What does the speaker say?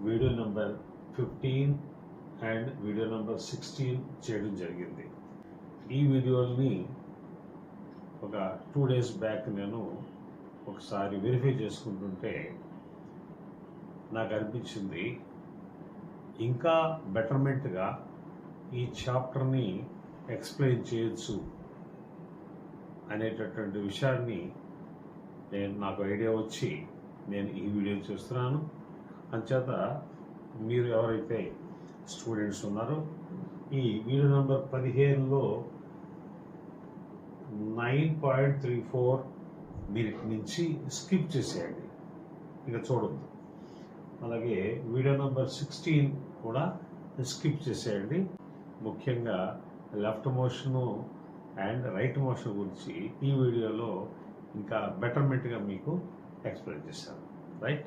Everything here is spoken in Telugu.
Video number 15 and video number 16 చేయడం జరిగింది. ఈ వీడియోని ఒక 2 days బ్యాక్ నేను ఒకసారి వెరిఫై చేసుకుంటుంటే నాకు అనిపించింది ఇంకా బెటర్మెంట్గా ఈ చాప్టర్ని ఎక్స్ప్లెయిన్ చేయొచ్చు అనేటటువంటి విషయాన్ని నాకు ఐడియా వచ్చి నేను ఈ వీడియో చూస్తున్నాను. అంచేత మీరు ఎవరైతే స్టూడెంట్స్ ఉన్నారో ఈ వీడియో నెంబర్ 15లో 9.34 మినిట్ నుంచి స్కిప్ చేసేయండి, ఇక చూడొద్దు. అలాగే వీడియో నెంబర్ 16 కూడా స్కిప్ చేసేయండి. ముఖ్యంగా లెఫ్ట్ మోషను అండ్ రైట్ మోషన్ గురించి ఈ వీడియోలో ఇంకా బెటర్మెంట్గా మీకు ఎక్స్ప్లెయిన్ చేశాను. రైట్.